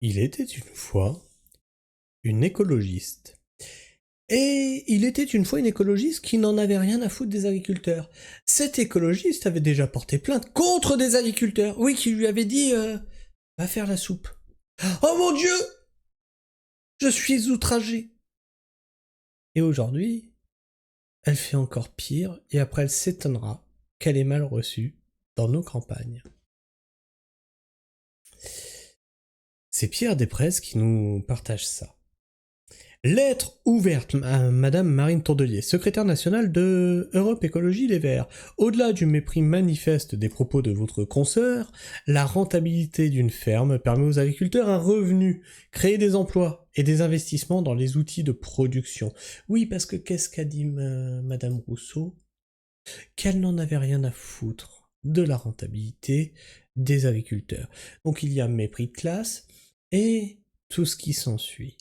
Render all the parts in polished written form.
Il était une fois une écologiste. Et il était une fois une écologiste qui n'en avait rien à foutre des agriculteurs. Cet écologiste avait déjà porté plainte contre des agriculteurs. Oui, qui lui avaient dit va faire la soupe. Oh mon Dieu! Je suis outragé. Et aujourd'hui, elle fait encore pire, et après elle s'étonnera qu'elle est mal reçue dans nos campagnes. C'est Pierre Després qui nous partage ça. Lettre ouverte à Madame Marine Tourdelier, secrétaire nationale de Europe Écologie Les Verts. Au-delà du mépris manifeste des propos de votre consoeur, la rentabilité d'une ferme permet aux agriculteurs un revenu, créer des emplois et des investissements dans les outils de production. Oui, parce que qu'est-ce qu'a dit Madame Rousseau? Qu'elle n'en avait rien à foutre de la rentabilité des agriculteurs. Donc il y a mépris de classe et tout ce qui s'ensuit.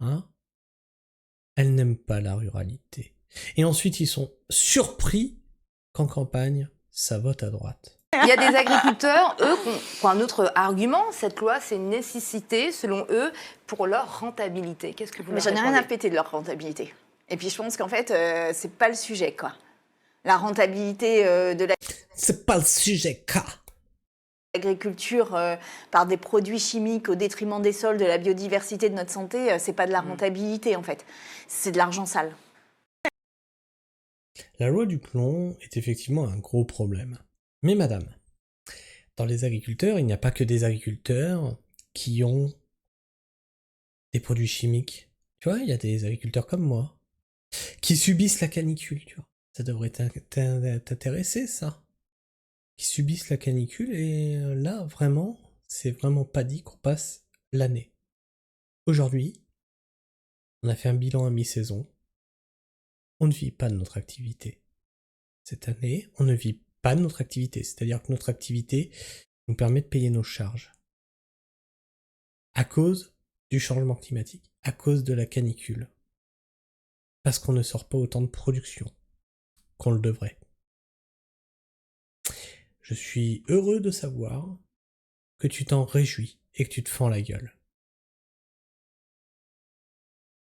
Hein? Elles n'aiment pas la ruralité. Et ensuite, ils sont surpris qu'en campagne, ça vote à droite. Il y a des agriculteurs, eux, qui ont un autre argument. Cette loi, c'est une nécessité, selon eux, pour leur rentabilité. Qu'est-ce que vous Mais leur j'en ai rien à répondez? péter de leur rentabilité. Et puis je pense qu'en fait, c'est pas le sujet, quoi. La rentabilité de C'est pas le sujet, K. l'agriculture par des produits chimiques au détriment des sols, de la biodiversité, de notre santé, c'est pas de la rentabilité, en fait. C'est de l'argent sale. La loi du plomb est effectivement un gros problème. Mais madame, dans les agriculteurs, il n'y a pas que des agriculteurs qui ont des produits chimiques. Tu vois, il y a des agriculteurs comme moi qui subissent la canicule, tu vois. Ça devrait t'intéresser, ça. Qui subissent la canicule, et là, vraiment, c'est vraiment pas dit qu'on passe l'année. Aujourd'hui, on a fait un bilan à mi-saison. On ne vit pas de notre activité. Cette année, on ne vit pas de notre activité. C'est-à-dire que notre activité nous permet de payer nos charges. À cause du changement climatique, à cause de la canicule. Parce qu'on ne sort pas autant de production qu'on le devrait. Je suis heureux de savoir que tu t'en réjouis et que tu te fends la gueule.